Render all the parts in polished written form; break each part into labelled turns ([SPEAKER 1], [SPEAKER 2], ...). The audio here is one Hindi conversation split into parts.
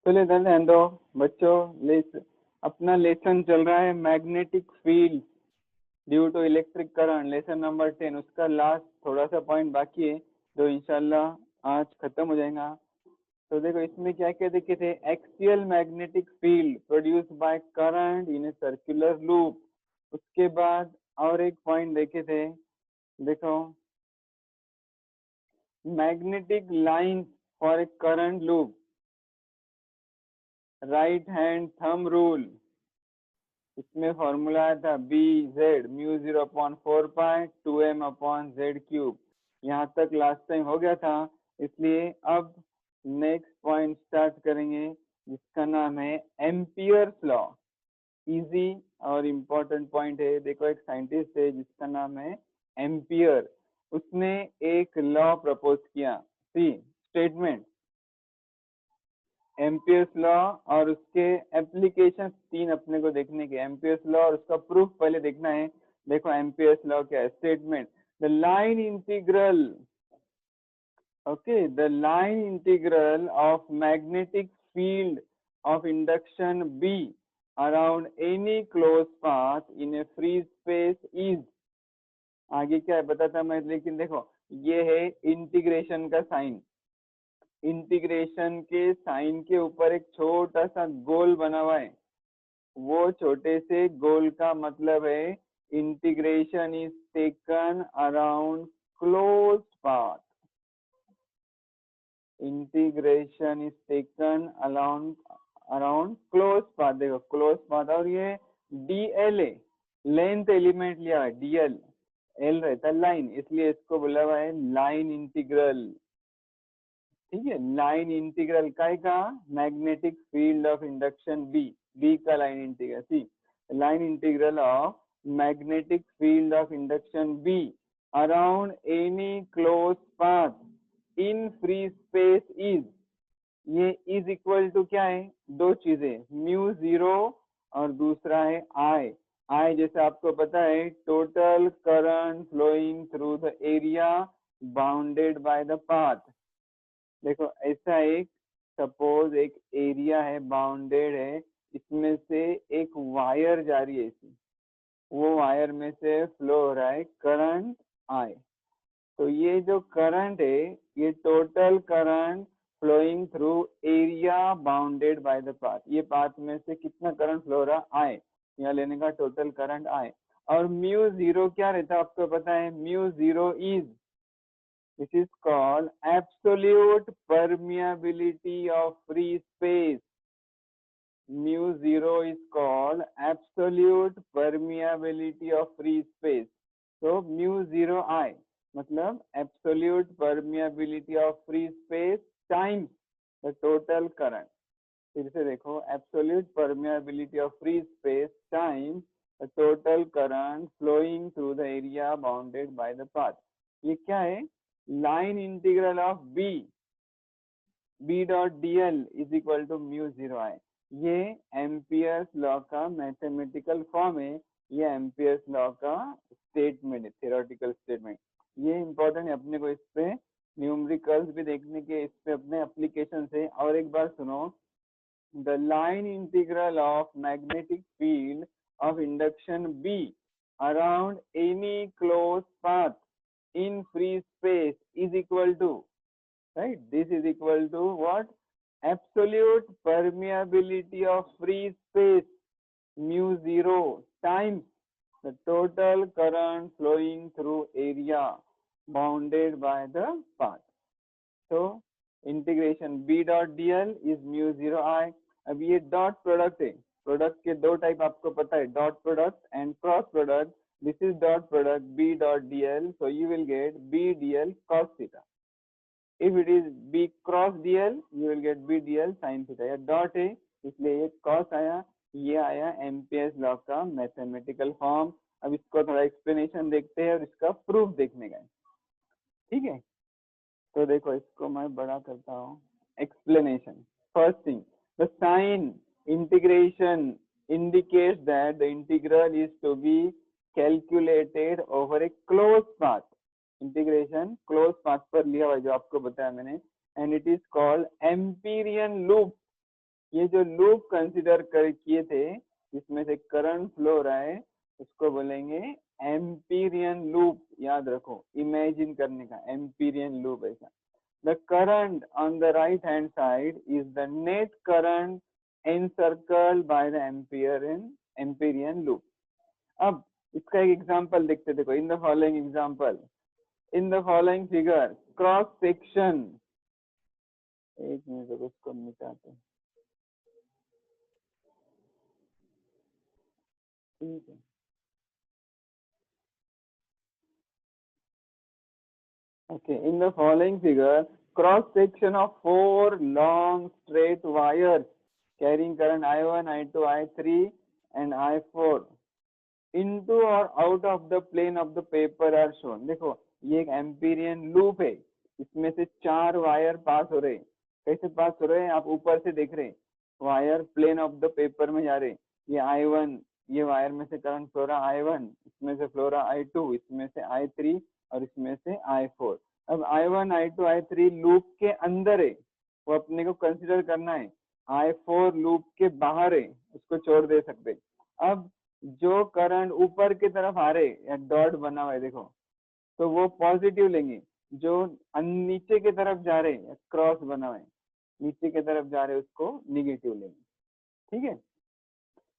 [SPEAKER 1] चलिए ध्यान दो बच्चों। अपना लेसन चल रहा है magnetic field due to electric current, lesson number 10। उसका लास्ट थोड़ा सा पॉइंट बाकी है जो इंशाल्लाह आज खत्म हो जाएगा। तो देखो इसमें क्या क्या देखे थे, axial magnetic field produce by current in a circular loop. उसके बाद और एक पॉइंट देखे थे, देखो magnetic line for a current loop, right hand thumb rule. इसमें फॉर्मूला आया था बी जेड म्यू 0/4 पाई 2m अपॉन जेड क्यूब। यहाँ तक लास्ट टाइम हो गया था, इसलिए अब नेक्स्ट पॉइंट स्टार्ट करेंगे जिसका नाम है एम्पियर्स लॉ। इजी और इम्पोर्टेंट पॉइंट है। देखो एक साइंटिस्ट है जिसका नाम है एम्पियर, उसने एक लॉ प्रपोज किया। सी स्टेटमेंट एम्पियर्स लॉ और उसके एप्लीकेशन तीन अपने को देखने के। एम्पियर्स लॉ और उसका प्रूफ पहले देखना है। देखो एम्पियर्स लॉ क्या है, statement the line integral, okay, the line integral of magnetic field of induction B around any close path in A free space is. आगे क्या है बताता मैं, लेकिन देखो ये है इंटीग्रेशन का साइन। इंटीग्रेशन के साइन के ऊपर एक छोटा सा गोल बना हुआ है, वो छोटे से गोल का मतलब है integration is taken around closed path. Integration is taken around close path. देखो क्लोज पाथ, और ये डीएल है, लेंथ एलिमेंट लिया है डीएल, एल रहता है लाइन, इसलिए इसको बोला हुआ है लाइन इंटीग्रल। ठीक है, लाइन इंटीग्रल काय का, magnetic field of induction B, B का line integral. See line integral of magnetic field of induction B around any close path in free space is. ये इज इक्वल टू क्या है, दो चीजें, म्यू जीरो और दूसरा है आई। आई जैसे आपको पता है total current flowing through the area bounded by the path. देखो ऐसा एक सपोज एक एरिया है, बाउंडेड है, इसमें से एक वायर जा रही है ऐसी, वो वायर में से फ्लो हो रहा है करंट आई। तो ये जो करंट है ये total current flowing through area bounded by the path, ये पाथ में से कितना करंट फ्लो हो रहा आई, यहाँ लेने का टोटल करंट आई। और म्यू जीरो क्या रहता है आपको पता है, mu zero is, which is called absolute permeability of free space. Mu zero is called absolute permeability of free space. So mu zero I मतलब absolute permeability of free space times the total current. फिर से देखो absolute permeability of free space times the total current flowing through the area bounded by the path. ये क्या है, line integral of B dot D L is equal to mu zero I. ये एम्पियर्स लॉ का मैथमेटिकल फॉर्म है, ये एम्पियर्स लॉ का स्टेटमेंट है, थ्योरेटिकल स्टेटमेंट। ये इंपॉर्टेंट है अपने को, इस पे न्यूमेरिकल्स भी देखने के, इस पे अपने एप्लीकेशन है। और एक बार सुनो, the line integral of magnetic field of induction B around any close path in free space is equal to, right, this is equal to what, absolute permeability of free space mu zero times the total current flowing through area bounded by the path. So integration b dot dl is mu zero I। अब ये डॉट प्रोडक्ट है, प्रोडक्ट के दो टाइप आपको पता है, dot product and cross product. This is dot product b dot dl, so you will get b dl cos theta. If it is b cross dl, you will get b dl sin theta। यह डॉट है इसलिए ये cos आया, ये आया एम्पियर्स लॉ का मैथमेटिकल फॉर्म। अब इसको थोड़ा एक्सप्लेनेशन देखते हैं और इसका प्रूफ देखने का, ठीक है। तो देखो इसको मैं बड़ा करता हूँ, explanation. First thing, the sign integration indicates that the integral is to be calculated over a closed path। Integration close path पर लिया हुआ जो आपको बताया मैंने, and it is called empyrean loop. ये जो लूप कंसिडर कर किए थे जिसमें से करंट फ्लो हो रहा है उसको बोलेंगे एम्पीरियन लूप। याद रखो, इमेजिन करने का, एम्पीरियन लूप ऐसा। The current on the right hand side is the net current encircled by the Amperian loop. अब इसका एक एग्जांपल देखते, देखो in the following example, in the following figure cross section, एक मिनट रुको उसको मिटाते हैं, ठीक है। Okay, in the following figure, cross section of 4 long straight wires carrying current I1, I2, I3 and I4 into or out of the plane of the paper are shown। देखो ये एक एम्पीरियन लूप है, इसमें से 4 वायर पास हो रहे। कैसे पास हो रहे हैं आप ऊपर से देख रहे हैं, wire plane of the paper में जा रहे। ये I1, ये वायर में से करंट फ्लो रहा I1, इसमें से फ्लो रहा I2, इसमें से I3 और इसमें से I4। अब I1, I2, I3 लूप के अंदर है, वो अपने को कंसिडर करना है। I4 लूप के बाहर है, उसको छोड़ दे सकते। अब जो करंट ऊपर की तरफ आ रहे या डॉट बना हुआ है देखो, तो वो पॉजिटिव लेंगे। जो नीचे की तरफ जा रहे या क्रॉस बना हुआ है नीचे की तरफ जा रहे उसको निगेटिव लेंगे, ठीक है।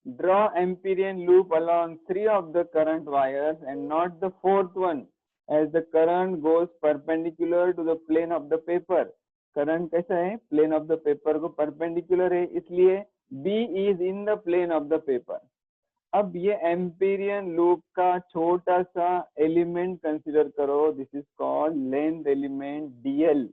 [SPEAKER 1] Draw Amperian loop along 3 of the current wires and not the 4th one as the current goes perpendicular to the plane of the paper। Current कैसा है, प्लेन ऑफ द पेपर को परपेंडिकुलर है, इसलिए B is in the plane of the paper। अब ये एम्पीरियन लूप का छोटा सा एलिमेंट कंसीडर करो, this is called length element dl।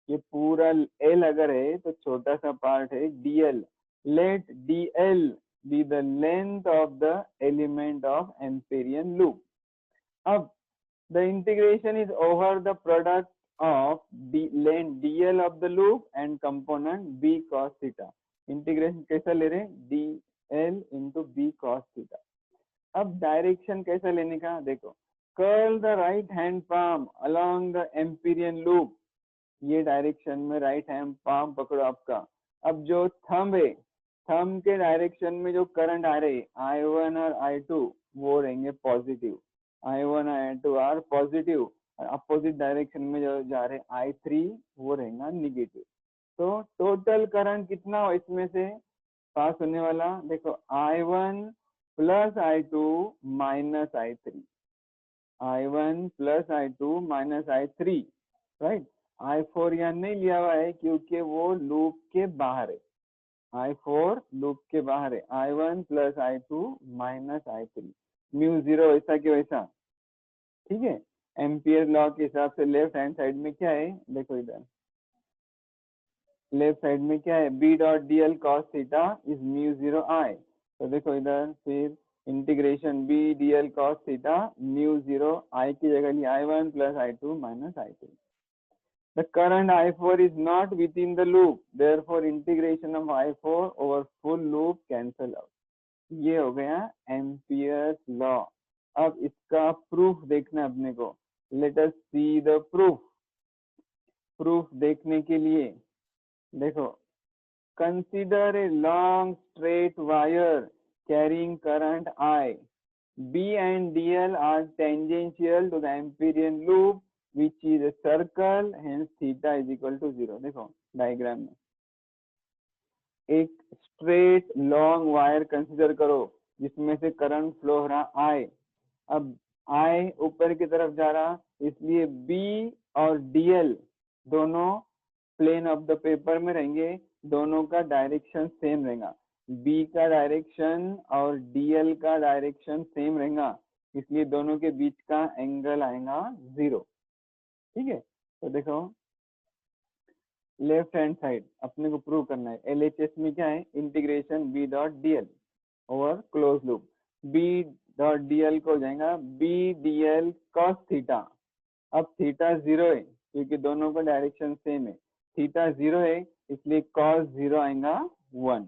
[SPEAKER 1] ये पूरा l अगर है तो छोटा सा पार्ट है dl। Let dl be the length of the element of Amperian loop. अब the integration is over the product of length dl of the loop and component b cos theta. Integration कैसा ले रहे हैं, dl into b cos theta. अब डायरेक्शन कैसा लेने का देखो, curl the right hand palm along the Amperian loop. ये डायरेक्शन में राइट हैंड पाम पकड़ो आपका। अब जो थंब है, थंब के डायरेक्शन में जो करंट आ रहे I1 और I2 वो रहेंगे पॉजिटिव। I1 और I2 आर पॉजिटिव और अपोजिट डायरेक्शन में जो जा रहे I3 वो रहेगा निगेटिव। तो टोटल करंट कितना हो इसमें से पास होने वाला, देखो I1 plus I2 minus I3, I1 plus I2 minus I3, right. I4 यहाँ नहीं लिया हुआ है क्योंकि वो लूप के बाहर है, I4 लूप के बाहर है। I1 plus I2 minus I3, mu zero ऐसा क्यों ऐसा, ठीक है। एम्पियर लॉ के हिसाब से लेफ्ट हैंड साइड में क्या है, देखो इधर लेफ्ट साइड में क्या है, b dot dl cos theta is mu zero I। तो देखो इधर फिर integration b dl cos theta mu zero I की जगह ली I1 plus I2 minus I3। The current I4 is not within the loop, therefore integration of I4 over full loop cancel out। ये हो गया एम्पियर्स लॉ। अब इसका प्रूफ देखना अपने को, let us see the proof. Proof देखने के लिए देखो, consider a long straight wire carrying current I। B and dl are tangential to the Amperian loop which is a circle, hence theta is equal to 0। देखो डायग्राम में एक स्ट्रेट लॉन्ग वायर कंसीडर करो जिसमें से करंट फ्लो हो रहा I। अब I ऊपर की तरफ जा रहा, इसलिए B और dl दोनों प्लेन ऑफ द पेपर में रहेंगे, दोनों का डायरेक्शन सेम रहेगा। B का डायरेक्शन और dl का डायरेक्शन सेम रहेगा, इसलिए दोनों के बीच का एंगल आएगा 0, ठीक है। तो देखो लेफ्ट हैंड साइड अपने को प्रूव करना है, LHS में क्या है, integration b dot dl over close loop. b dot dl को हो जाएगा b dl cos थीटा। अब थीटा 0 है क्योंकि दोनों का डायरेक्शन सेम है, थीटा 0 है इसलिए cos 0 आएगा 1।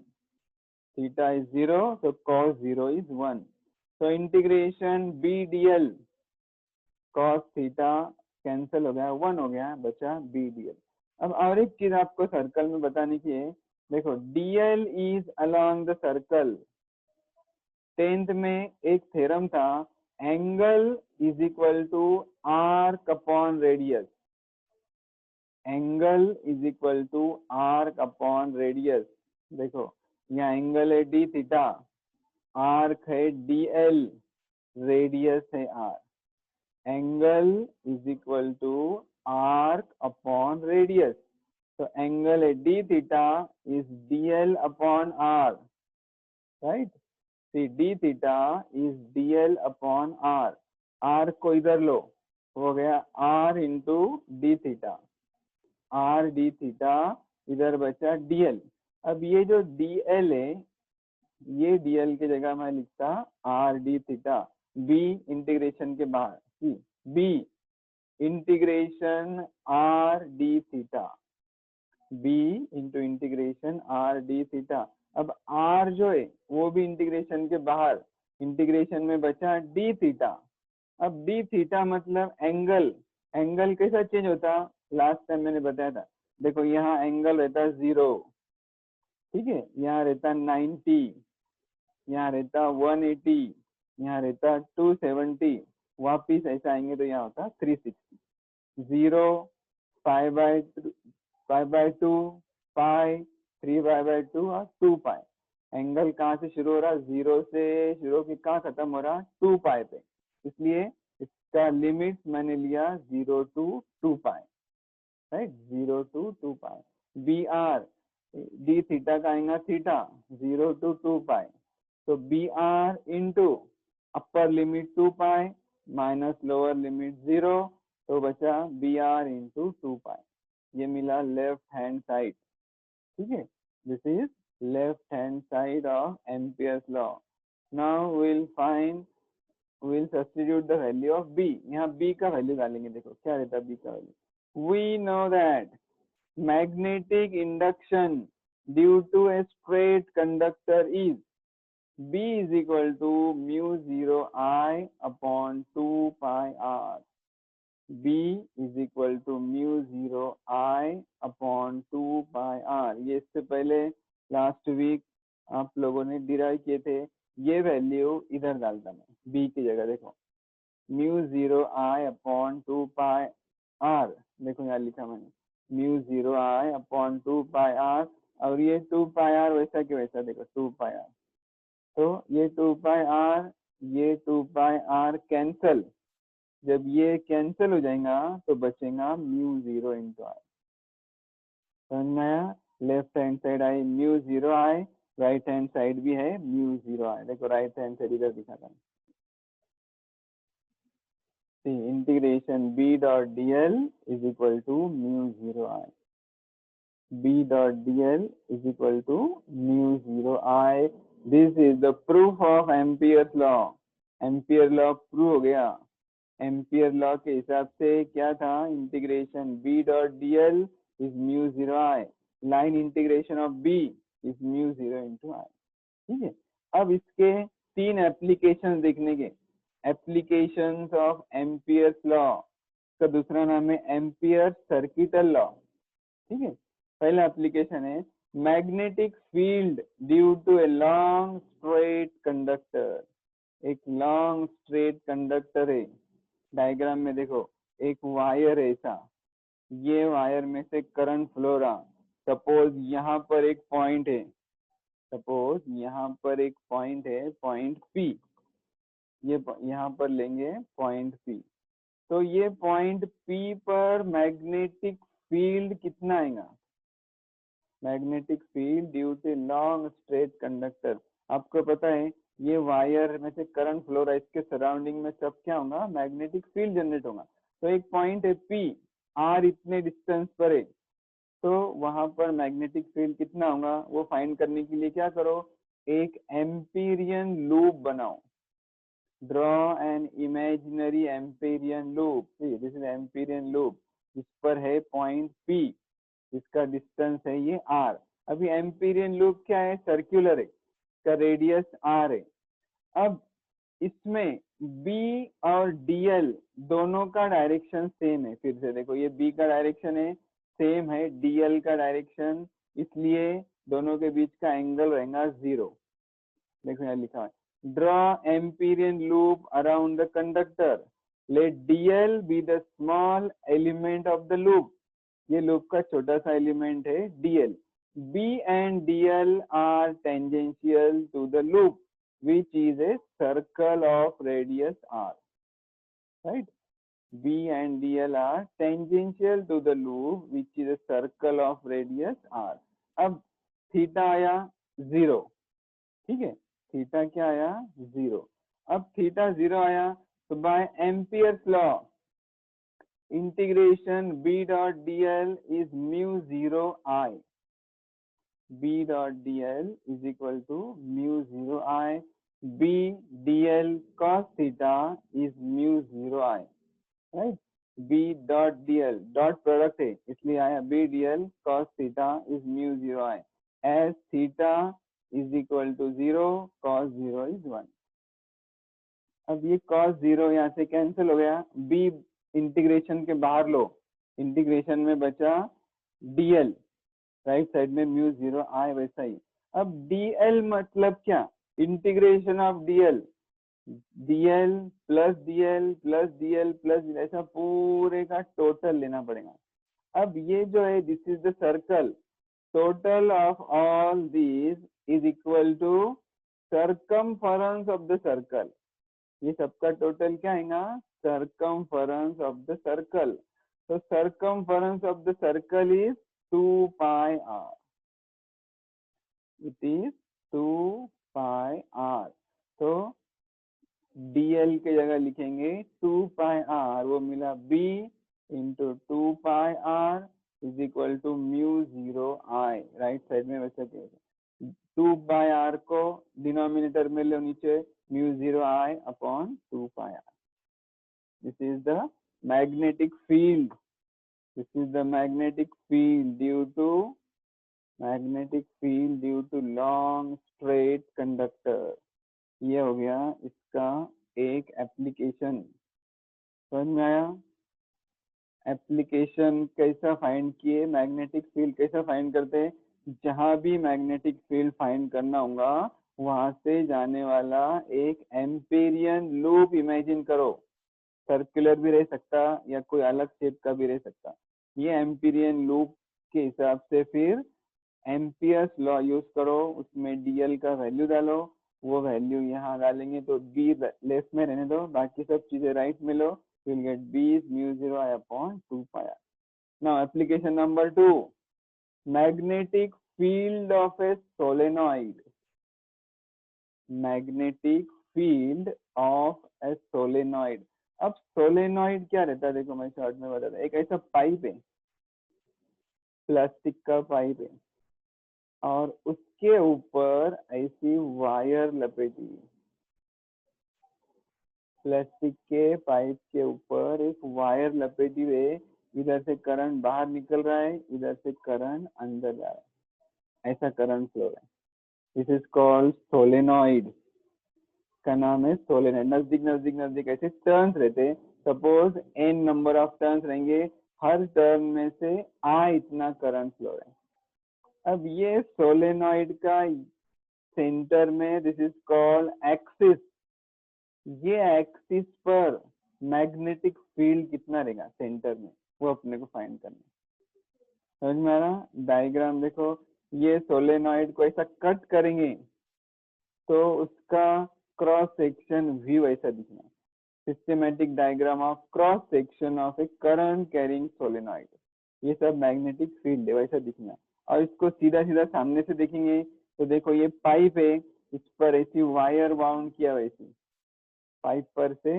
[SPEAKER 1] थीटा इज 0 तो cos 0 इज 1। तो integration b dl cos theta cancel हो गया, 1 हो गया, बचा b dl। अब और एक चीज आपको सर्कल में बताने की है, देखो DL is along the circle. 10th में एक थ्योरम था, angle is equal to arc upon radius. Angle is equal to arc upon radius. देखो यहाँ एंगल है डी थीटा, आर्क है DL, रेडियस है R। Angle is equal to arc upon radius. तो एंगल है D theta is DL upon R, right. See D theta is DL upon R। R को इधर लो, हो गया R into D theta, R D theta, इधर बचा DL। अब ये जो DL है, ये DL की जगह मैं लिखता R D theta, B integration के बाहर, सी B integration R D theta, B into integration R D theta. अब R जो है वो भी इंटीग्रेशन के बाहर, इंटीग्रेशन में बचा डी थीटा। अब डी थीटा मतलब एंगल, एंगल कैसा चेंज होता, लास्ट टाइम मैंने बताया था। देखो यहाँ एंगल रहता 0, ठीक है, यहाँ रहता 90, यहाँ रहता 180, यहाँ रहता 270, वापिस ऐसा आएंगे तो यहाँ होता 360। 0, 5/2, पाई, 3/2 और 2 पाई। एंगल कहाँ से शुरू हो रहा, 0 से शुरू होकर कहाँ खत्म हो रहा, 2 पाई पे। इसलिए इसका लिमिट मैंने लिया 0 to 2 pi, right, 0 to 2 pi. BR D theta का आएगा थीटा, 0 to 2 पाई। तो BR into upper limit 2 pi minus lower limit 0, तो बचा BR इंटू 2 पाई। ये मिला लेफ्ट हैंड साइड, ठीक है। This is left hand side of Ampere's law. Now will find, will substitute the value of B। यहाँ B का वैल्यू डालेंगे, देखो क्या रहता है B का value. We know that magnetic induction due to a straight conductor is B is equal to mu 0 I upon 2 pi R। B is equal to mu 0 I upon 2 pi R। ये इससे पहले लास्ट वीक आप लोगों ने डिराइव किए थे। ये वैल्यू इधर डालता मैं B की जगह, देखो mu 0 I upon 2 pi R। देखो यहाँ लिखा मैंने mu 0 I upon 2 pi R, और ये 2 pi R वैसा कि वैसा, देखो 2 pi R। तो ये 2 pi R, ये 2 pi R कैंसल, जब ये कैंसल हो जाएगा तो बचेगा mu 0 into I। समझ में आया, left hand side I mu 0 I, right hand side भी है mu 0 I। देखो राइट हैंड साइड इधर दिखाता हूँ, integration B dot dl is equal to mu 0 I। B dot dl is equal to mu 0 I। This is the proof of Ampere's law। Ampere law prove हो गया। एम्पियर लॉ के हिसाब से क्या था, integration B dot dl is mu 0 I, line integration of B is mu 0 into I, ठीक है। अब इसके 3 एप्लीकेशन देखने के, एप्लीकेशंस ऑफ एम्पियर्स लॉ का दूसरा नाम है एम्पियर सर्किटल लॉ, ठीक है। पहला एप्लीकेशन है magnetic field due to a long straight conductor. एक लॉन्ग स्ट्रेट कंडक्टर है, डायग्राम में देखो एक वायर है ऐसा, ये वायर में से करंट फ्लो रहा। सपोज यहाँ पर एक पॉइंट है, सपोज यहाँ पर एक पॉइंट है, पॉइंट P, ये यहाँ पर लेंगे पॉइंट P। तो ये पॉइंट P पर मैग्नेटिक फील्ड कितना आएगा, magnetic field due to long straight conductor. आपको पता है ये वायर में से करंट फ्लो रहा है, इसके सराउंडिंग में सब क्या होगा, मैग्नेटिक फील्ड जनरेट होगा। तो एक पॉइंट है P, R इतने डिस्टेंस पर है, तो वहां पर मैग्नेटिक फील्ड कितना होगा वो फाइंड करने के लिए क्या करो, एक एम्पीरियन लूप बनाओ। Draw an imaginary Amperian loop, this is Amperian loop, इस पर है पॉइंट P, इसका डिस्टेंस है ये R। अभी एम्पीरियन लूप क्या है, सर्कुलर है, इसका रेडियस R है। अब इसमें B और DL दोनों का डायरेक्शन सेम है। फिर से देखो ये B का डायरेक्शन है, सेम है DL का डायरेक्शन, इसलिए दोनों के बीच का एंगल रहेगा 0। देखो यहाँ लिखा है draw Amperian loop around the conductor, let DL be the small element of the loop. ये लूप का छोटा सा एलिमेंट है DL. B and DL are tangential to the loop which is a circle of radius R, right. B and DL are tangential to the loop which is a circle of radius r। अब थीटा आया 0, ठीक है, थीटा क्या आया 0। अब थीटा 0 आया तो by amperes law integration B dot DL is mu 0 I। B dot DL is equal to mu 0 I। B DL cos theta is mu 0 I, right. B dot DL dot product है इसलिए आया B DL cos theta is mu 0 I as theta is equal to 0 cos 0 इज 1। अब ये cos 0 यहाँ से कैंसिल हो गया, B इंटीग्रेशन के बाहर लो, इंटीग्रेशन में बचा DL, राइट साइड में म्यू 0 I वैसा ही। अब DL मतलब क्या, integration of DL, DL plus DL plus DL plus ऐसा पूरे का टोटल लेना पड़ेगा। अब ये जो है this is the circle, total of all this is equal to circumference of the circle. ये सबका टोटल क्या आएगा, सर्कमफरेंस ऑफ द सर्कल। तो circumference of the circle is 2 pi r, it is 2 pi r। तो DL के जगह लिखेंगे 2 पाई r, वो मिला B into 2 pi r is equal to mu 0 I, right side में वैसे 2 पाई r को डिनोमिनेटर में लो नीचे, mu 0 I upon 2 pi r। This is the magnetic field, this is the magnetic field due to long straight conductor. ये हो गया इसका एक एप्लीकेशन, समझ में आया। एप्लीकेशन कैसा फाइंड किए, मैग्नेटिक फील्ड कैसा फाइंड करते हैं, जहां भी मैग्नेटिक फील्ड फाइंड करना होगा वहां से जाने वाला एक एम्पेरियन लूप इमेजिन करो, सर्कुलर भी रह सकता या कोई अलग शेप का भी रह सकता। ये एम्पेरियन लूप के हिसाब से फिर एम्पियर्स लॉ यूज करो, उसमें डीएल का वैल्यू डालो, वो वैल्यू यहाँ डालेंगे तो बी लेफ्ट में रहने दो, बाकी सब चीजें राइट में लो, will get B is mu 0 I upon 2 pi r। Now application number 2, magnetic field of a solenoid. Magnetic field of a solenoid. अब सोलेनॉइड क्या रहता है, देखो मैं शॉर्ट में बताता हूँ। एक ऐसा पाइप है, प्लास्टिक का पाइप है, और उसके ऊपर ऐसी वायर लपेटी, प्लास्टिक के पाइप के ऊपर एक वायर लपेटी है, इधर से करंट बाहर निकल रहा है, इधर से करंट अंदर जा रहा है, ऐसा करंट फ्लो है। दिस इज कॉल्ड सोलेनॉइड, का नाम है सोलेनॉइड। नजदीक नजदीक नजदीक ऐसे टर्न्स रहते, suppose n number of turns रहेंगे, हर टर्न में से I इतना करंट फ्लो है। अब ये सोलेनॉइड का सेंटर में, दिस इज कॉल्ड एक्सिस, ये एक्सिस पर मैग्नेटिक फील्ड कितना रहेगा सेंटर में, वो अपने को फाइंड करना है। समझ में आ रहा, डायग्राम देखो, ये सोलेनॉइड को ऐसा कट करेंगे तो उसका क्रॉस सेक्शन व्यू ऐसा दिखना, systematic diagram of cross section of A current carrying solenoid. ये सब मैग्नेटिक फील्ड है, वैसा दिखना। और इसको सीधा सीधा सामने से देखेंगे तो देखो ये पाइप है, इस पर ऐसी वायर बाउंड किया, वैसी पाइप पर से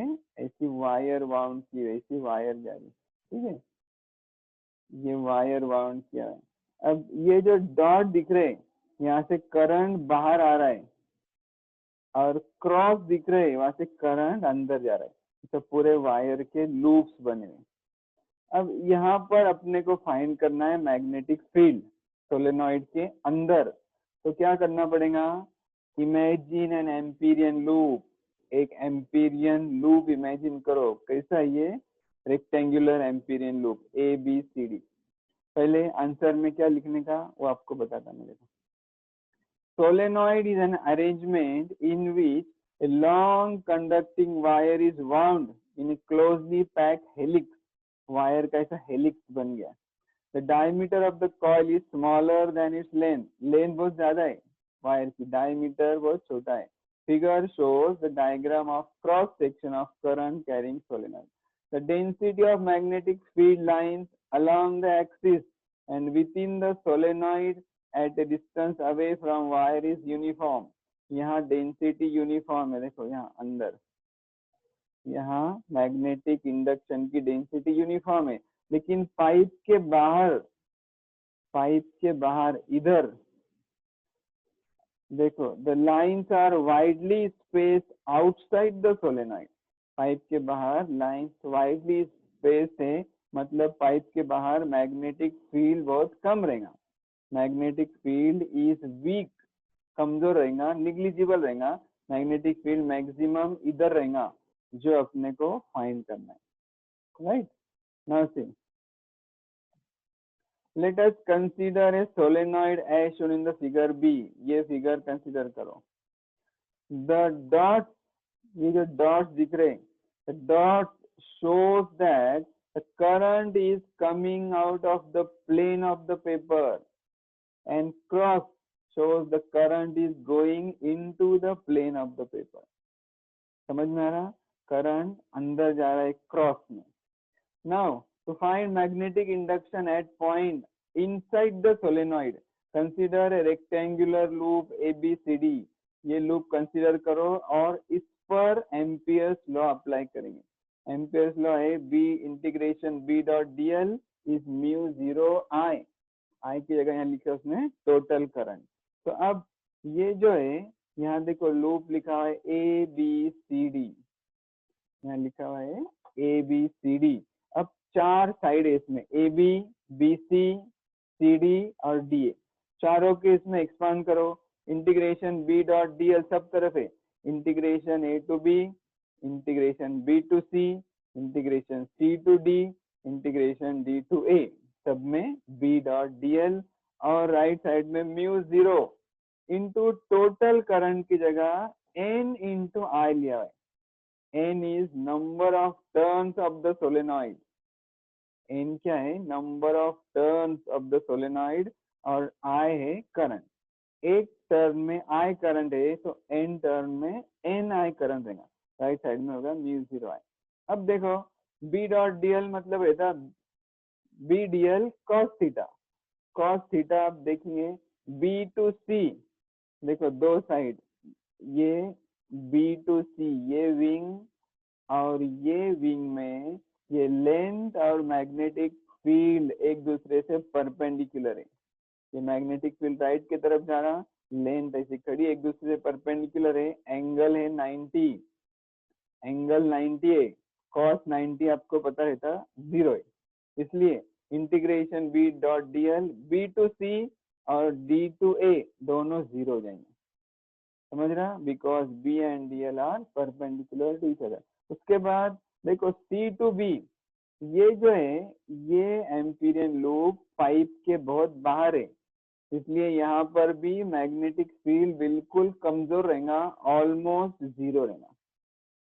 [SPEAKER 1] ऐसी वायर बाउंड की, वैसी वायर जा रही, ठीक है, ये वायर बाउंड किया है। अब ये जो डॉट दिख रहे हैं, यहाँ से करंट बाहर आ रहा है, और क्रॉस दिख रहे हैं, वहां से करंट अंदर जा रहा है, तो पूरे वायर के लूप्स बने हुए। अब यहाँ पर अपने को फाइंड करना है मैग्नेटिक फील्ड सोलेनॉइड के अंदर, तो क्या करना पड़ेगा, इमेजिन एन एम्पीरियन लूप, एक एम्पीरियन लूप इमेजिन करो। कैसा, ये रेक्टेंगुलर एम्पीरियन लूप ABCD। पहले आंसर में क्या लिखने का वो आपको बताता मैं, देखो Solenoid is an arrangement in which a long conducting wire is wound in a closely packed helix. Wire का ऐसा हेलिक्स बन गया. The diameter of the coil is smaller than its length. Length बहुत ज्यादा है वायर की, डायमीटर बहुत छोटा है. Figure shows the diagram of cross section of current carrying solenoid. The density of magnetic field lines along the axis and within the solenoid at a distance away from wire is uniform. यहाँ डेंसिटी यूनिफॉर्म है, देखो यहाँ अंदर, यहाँ मैग्नेटिक इंडक्शन की डेंसिटी यूनिफॉर्म है, लेकिन पाइप के बाहर इधर देखो, the lines are widely spaced outside the solenoid. Pipe के बाहर लाइन्स वाइडली स्पेस्ड है, मतलब पाइप के बाहर मैग्नेटिक फील्ड बहुत कम रहेगा. मैग्नेटिक फील्ड इज वीक, कमजोर रहेगा, निग्लिजिबल रहेगा. मैग्नेटिक फील्ड मैक्सिमम इधर रहेगा, जो अपने को फाइंड करना है. Right, now see, let us consider a solenoid as shown in the figure B. ये फिगर कंसीडर करो. The dots, ये जो dots दिख रहे, the dots shows that the current is coming out of the plane of the paper, and cross shows the current is going into the plane of the paper. समझ में आ रहा? करंट अंदर जा रहा है क्रॉस में. Now, to find magnetic induction at point inside the solenoid, consider a rectangular loop ABCD. ये लूप कंसीडर करो और इस पर एम्पियर्स लॉ अप्लाई करेंगे. एम्पियर्स लॉ है B integration B dot dl is mu 0 I. I की जगह यहाँ लिखा उसने टोटल करंट. तो अब ये जो है, यहाँ देखो लूप लिखा हुआ है ABCD, यहाँ लिखा हुआ है ABCD. अब चार साइड है इसमें, AB, BC, CD और DA. चारों के इसमें एक्सपांड करो. इंटीग्रेशन B डॉट dl सब तरफ है. Integration A to B, integration B to C, integration C to D, integration D to A, सब में B डॉट dl. और राइट साइड में म्यू 0 इंटू टोटल करंट की जगह N इंटू I लिया है. N is number of turns of the solenoid. N क्या है? Number of turns of the solenoid. और I है करंट. एक टर्न में I करंट है, तो N टर्न में N I करंट रहेगा. राइट साइड में होगा म्यू 0 I. अब देखो B डॉट dl मतलब रहता B dl cos theta. cos theta आप देखेंगे B टू C, देखो दो साइड, ये B टू C, ये विंग और ये विंग में ये लेंथ और मैग्नेटिक फील्ड एक दूसरे से परपेंडिकुलर है. ये मैग्नेटिक फील्ड राइट की तरफ जा रहा, लेंथ ऐसी खड़ी एक दूसरे से परपेंडिकुलर है. एंगल है 90, एंगल 90 है. cos 90 आपको पता है था 0 है. इसलिए integration B dot dl B to C और D टू A दोनों 0 हो जाएंगे. समझ रहा? Because B and dl are perpendicular to each other. उसके बाद देखो C टू B, ये जो है ये एम्पीरियन लूप पाइप के बहुत बाहर है, इसलिए यहाँ पर भी मैग्नेटिक फील्ड बिल्कुल कमजोर रहेगा, ऑलमोस्ट 0 रहेगा.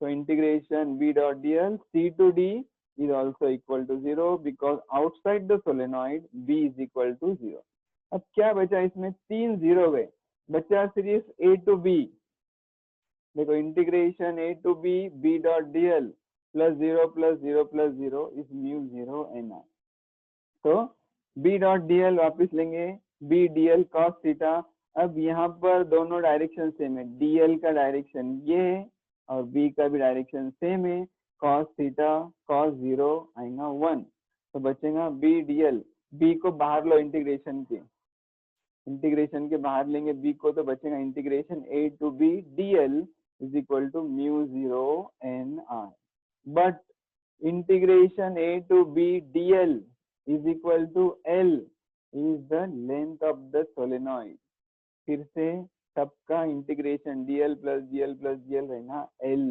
[SPEAKER 1] तो integration B dot dl C to D is also equal to 0 because outside the solenoid B is equal to 0. अब क्या बचा इसमें? 3 0 गए, बचा सिर्फ A टू B. देखो integration A to B B dot dl plus 0 plus 0 plus 0 is mu 0 NI. तो B डॉट dl वापिस लेंगे B dl cos थीटा. अब यहाँ पर दोनों डायरेक्शन सेम है, dl का डायरेक्शन ये है और B का भी डायरेक्शन सेम है. cos थीटा cos 0 आएगा 1, तो बचेगा B dl. B को बाहर लो इंटीग्रेशन के, इंटीग्रेशन के बाहर लेंगे B को, तो बचेगा integration A to B dl is equal to mu 0 NI. But integration A to B dl is equal to L is the length of the solenoid. फिर से सबका integration dl plus dl plus dl रहेगा L,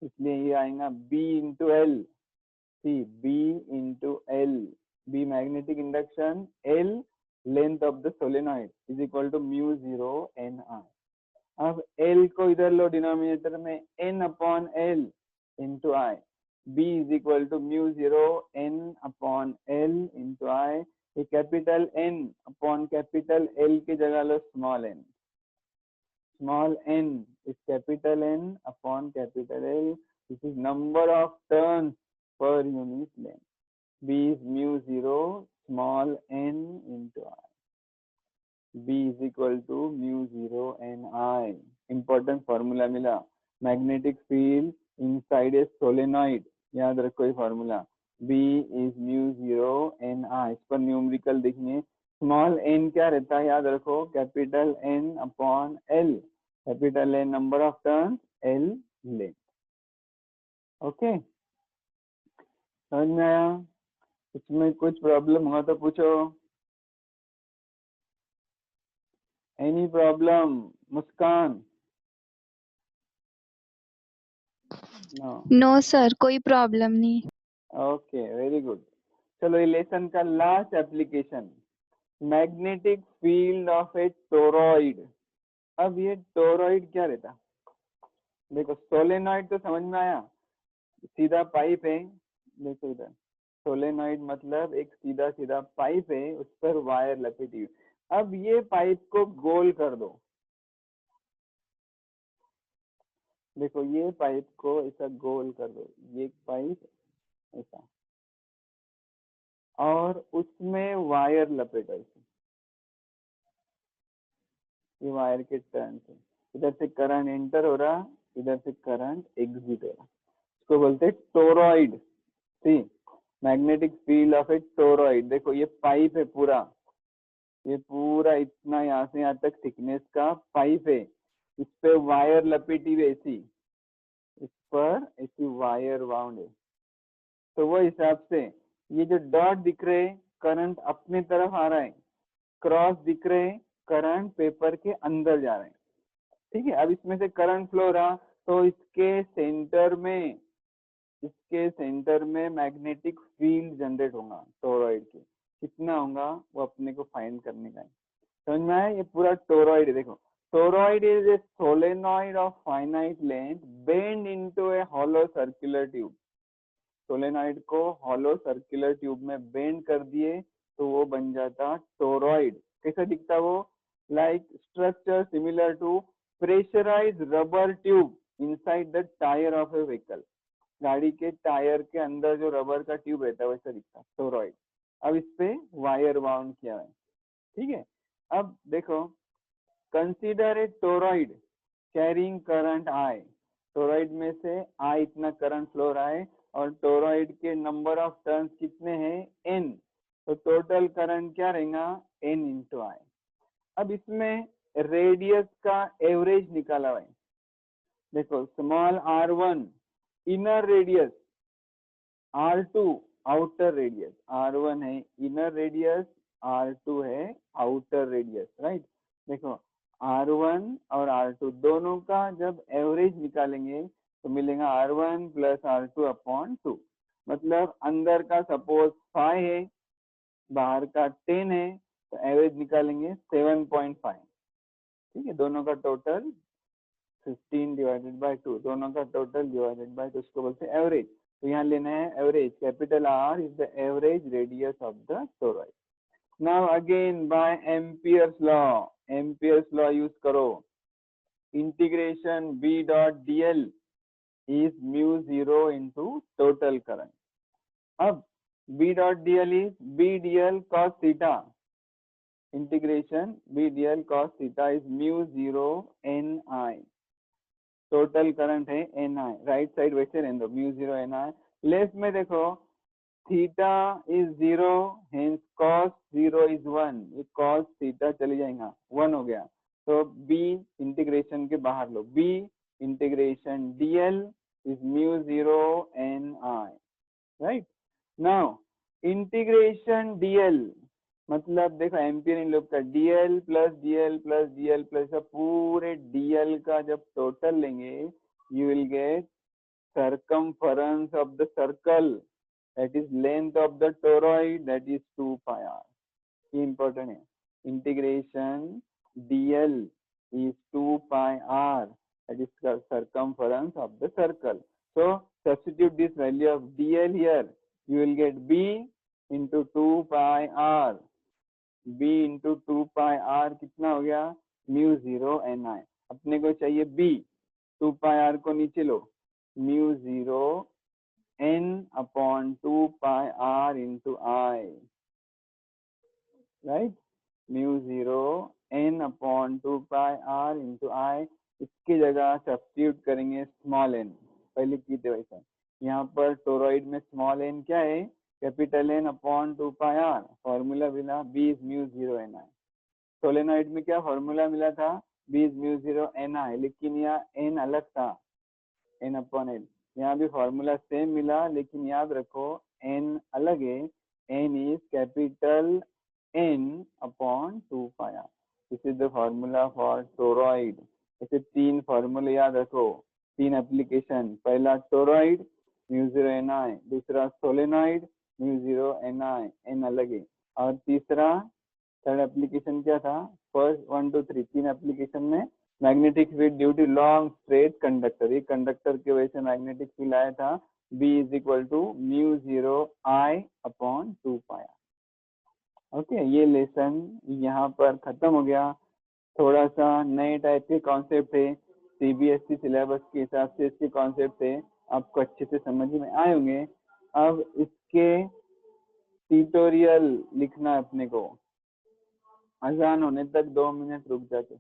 [SPEAKER 1] इसलिए ये आएगा B into L. See B into L. B magnetic induction, L length of the solenoid is equal to mu zero N I. अब L को इधर लो डिनोमिनेटर में, N upon L into I, B is equal to mu zero N upon L into I. ये capital N upon capital L की जगह लो small n, small n is capital N upon capital L. This is number of turns per unit length. B is mu zero small n into I. B is equal to mu zero n I. Important formula मिला, magnetic field inside a solenoid, याद रखो ये formula. B is mu zero n I. इस पर न्यूमेरिकल देखिए, स्मॉल n क्या रहता है याद रखो, capital N upon L, capital N number of turn, L length. Okay, समझ में आया? इसमें कुछ प्रॉब्लम हुआ तो पूछो। एनी प्रॉब्लम मुस्कान?
[SPEAKER 2] नो सर, कोई प्रॉब्लम नहीं।
[SPEAKER 1] Okay, very good. चलो ये लेसन का last application, magnetic field of a toroid. अब ये टोरॉइड क्या रहता, देखो सोलेनॉइड तो समझ में आया, सीधा पाइप है, देखो इधर सोलेनॉइड मतलब एक सीधा सीधा पाइप है, उस पर वायर लपेटी हुई। अब ये पाइप को गोल कर दो, देखो ये पाइप को ऐसा गोल कर दो, ये पाइप ऐसा, और उसमें वायर लपेटो इसे, ये वायर के टर्न से इधर से करंट एंटर हो रहा, इधर से करंट एग्जिट हो रहा, इसको बोलते हैं toroid. See magnetic field of a toroid. देखो ये पाइप है पूरा, ये पूरा इतना यहाँ से यहाँ तक थिकनेस का पाइप है, इस पे वायर लपेटी हुई ऐसी, इस पर ऐसी वायर बाउंड है। तो वो हिसाब से ये जो डॉट दिख रहे करंट अपने तरफ आ रहा है, क्रॉस दिख रहे करंट पेपर के अंदर जा रहे हैं, ठीक है। अब इसमें से करंट फ्लो रहा तो इसके सेंटर में मैग्नेटिक फील्ड जनरेट होगा टोरॉइड के, कितना होगा वो अपने को फाइंड करने का है। समझ में आया? ये पूरा टोरॉइड है। देखो toroid is a solenoid of finite length bend into A hollow circular tube. Solenoid को हॉलो सर्कुलर ट्यूब में बेंड कर दिए तो वो बन जाता टोरॉइड। कैसा दिखता वो? Like structure similar to pressurised rubber tube inside the tyre of a vehicle. गाड़ी के टायर के अंदर जो रबर का ट्यूब रहता है वैसा दिखता है टोरॉइड। अब इस पे वायर बाउंड किया है, ठीक है। अब देखो, consider a toroid carrying current I. Toroid में से आई इतना करंट फ्लो रहा है और टोरॉइड के नंबर ऑफ टर्न्स कितने हैं? n। तो टोटल करंट क्या रहेगा? n इंटू आई। अब इसमें रेडियस का एवरेज निकाला हुआ है। देखो small r1 inner radius, r2 outer radius, r1 है इनर रेडियस, r2 है आउटर रेडियस, राइट। देखो r1 और r2 दोनों का जब एवरेज निकालेंगे तो मिलेगा r1 प्लस r2 अपॉन 2। मतलब अंदर का सपोज 5 है, बाहर का 10 है, तो एवरेज निकालेंगे 7.5, ठीक है। दोनों का टोटल 15 डिवाइडेड बाय 2, दोनों का टोटल डिवाइडेड बाय 2, उसको बोलते हैं एवरेज। तो यहाँ लेना है average, capital R is the average radius of the toroid. Now again by amperes law, Ampere's law use करो, integration B dot dl is mu 0 into total current. अब B dot dl is B dl cos theta, integration B dl cos theta is mu 0 ni, total current है ni, राइट साइड वैसे रहने दो, mu 0 ni। लेफ्ट में देखो theta is 0, hence cos 0 is 1, ये cos थीटा चली जाएगा, 1 हो गया। तो B इंटीग्रेशन के बाहर लो, B integration dl is mu 0 ni, right? Now integration dl मतलब देखो एम्पियर इन लूप का dl plus dl plus dl plus पूरे dl का जब टोटल लेंगे you will get circumference of the circle, that is length of the toroid, that is 2 pi r। ये important है। integration dl is 2 pi r, that is the circumference of the circle. So substitute this value of dl here, you will get b into 2 pi r, b into 2 pi r कितना हो गया, म्यू 0 ni. अपने को चाहिए b, 2 pi r को नीचे लो, mu 0 n upon 2 pi r into I, right? Mu 0 n upon 2 pi r into I. इसकी जगह सब्स्टिट्यूट करेंगे स्मॉल n, पहले की थे वैसा. यहाँ पर टोरॉइड में स्मॉल n क्या है, capital N upon 2 pi r. Formula मिला b is mu 0 ni. Solenoid में क्या फॉर्मूला मिला था, b is म्यू 0 ni, लेकिन यहाँ n अलग था, n अपॉन l. यहाँ भी फॉर्मूला सेम मिला, लेकिन याद रखो n अलग है, n is capital n upon 2 pi r. This is the formula for toroid. ऐसे 3 फॉर्मूले याद रखो, 3 एप्लीकेशन. पहला टोरॉइड म्यू 0 ni, दूसरा सोलेनॉइड म्यू 0 ni, n अलग है, और तीसरा थर्ड एप्लीकेशन क्या था, फर्स्ट 1 2 3 3 एप्लीकेशन में magnetic field due to long straight conductor. ये कंडक्टर की वजह से मैग्नेटिक फील्ड आया था, b is equal to mu 0 I upon 2 pi r. Okay, ये लेसन यहाँ पर खत्म हो गया. थोड़ा सा नए टाइप के कॉन्सेप्ट है, सीबीएसई सिलेबस के हिसाब से इसके कॉन्सेप्ट है, आपको अच्छे से समझ में आए होंगे. अब इसके ट्यूटोरियल लिखना अपने को, अजान होने तक 2 मिनट रुक जाते.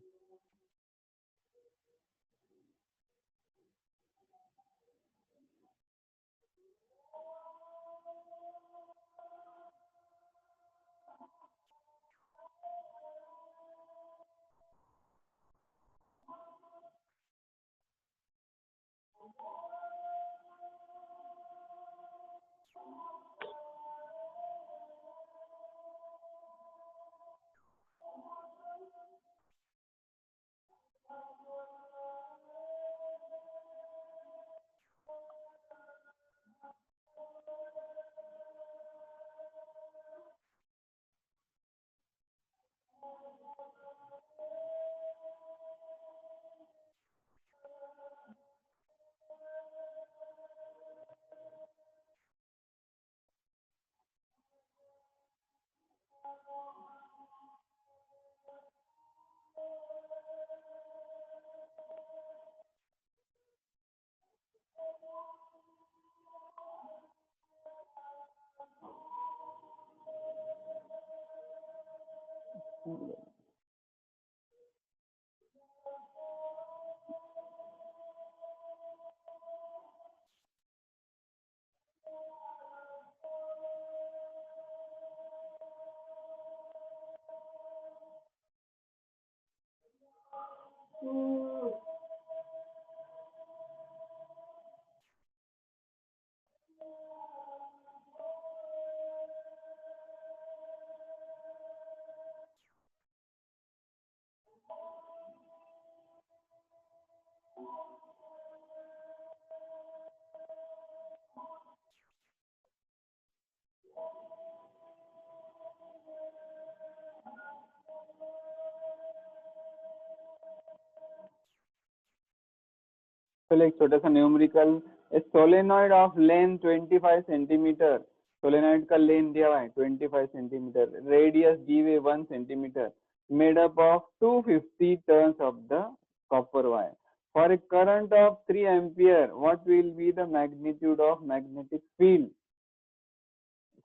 [SPEAKER 1] पहले एक छोटा सा numerical, solenoid of length 25 centimetre, solenoid का लेंथ दिया हुआ है 25 सेंटीमीटर, रेडियस दी हुई 1 centimetre, made up of 250 turns of the copper wire. For a current of 3 ampere what will be the magnitude of magnetic field.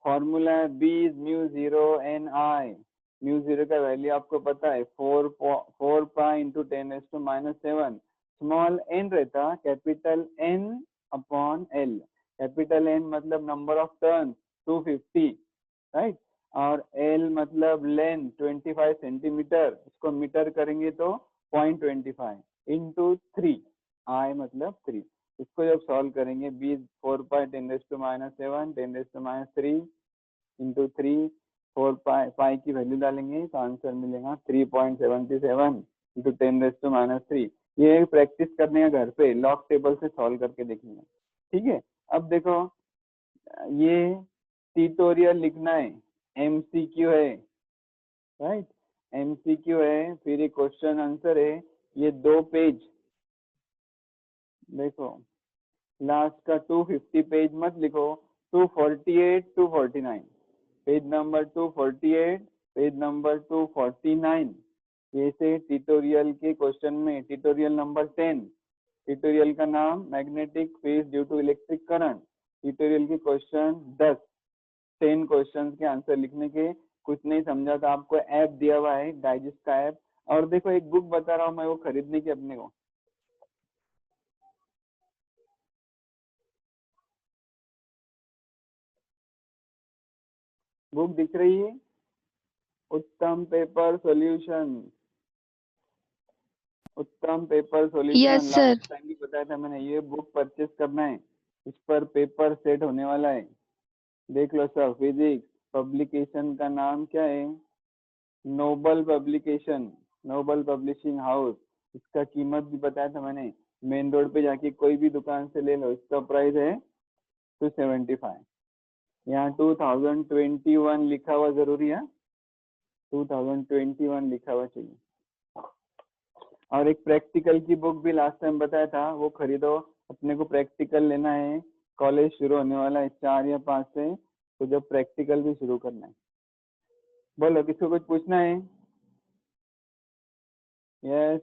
[SPEAKER 1] Formula है b is mu 0 ni. Mu 0 का वैल्यू आपको पता है 4 पाई इंटू 10⁻⁻7. स्मॉल n रहता, capital N upon L. Capital N मतलब नंबर ऑफ टर्न 250, राइट, और L मतलब लेंथ 25 सेंटीमीटर, इसको मीटर करेंगे तो 0.25 इंटू 3, I मतलब 3. इसको जब सॉल्व करेंगे, b 4 पाई 10⁻⁻7 10⁻³ इंटू 3, 4 पाई की वैल्यू डालेंगे तो आंसर मिलेगा 3.77 इंटू 10⁻3. ये प्रैक्टिस करने का घर पे लॉग टेबल से सॉल्व करके देखेंगे, ठीक है. अब देखो, ये ट्यूटोरियल लिखना है, एमसीक्यू है, राइट. एमसीक्यू है, फिर ये क्वेश्चन आंसर है, ये 2 पेज। देखो लास्ट का 250 पेज मत लिखो, 248 249, पेज नंबर 248, पेज नंबर 249। ये से ट्यूटोरियल के क्वेश्चन में ट्यूटोरियल नंबर 10, ट्यूटोरियल का नाम magnetic field due to electric current. Tutorial के क्वेश्चन 10 क्वेश्चन के आंसर लिखने के। कुछ नहीं समझा तो आपको ऐप दिया हुआ है, डाइजेस्ट का ऐप। और देखो एक बुक बता रहा हूँ मैं, वो खरीदने की अपने को। बुक दिख रही है, उत्तम पेपर सॉल्यूशन, उत्तम paper solution.
[SPEAKER 2] Yes sir.
[SPEAKER 1] Last time भी बताया था मैंने, ये बुक परचेस करना है, इस पर पेपर सेट होने वाला है। देख लो सर, फिजिक्स, पब्लिकेशन का नाम क्या है, Noble Publication, Noble Publishing House. इसका कीमत भी बताया था मैंने, मेन रोड पे जाके कोई भी दुकान से ले लो, इसका प्राइस है 275। यहाँ 2021 लिखा हुआ जरूरी है, 2021 लिखा हुआ चाहिए। और एक प्रैक्टिकल की बुक भी लास्ट टाइम बताया था, वो खरीदो। अपने को प्रैक्टिकल लेना है, कॉलेज शुरू होने वाला है 4 या 5 से, तो जब प्रैक्टिकल भी शुरू करना है। बोलो किसको कुछ पूछना है? यस।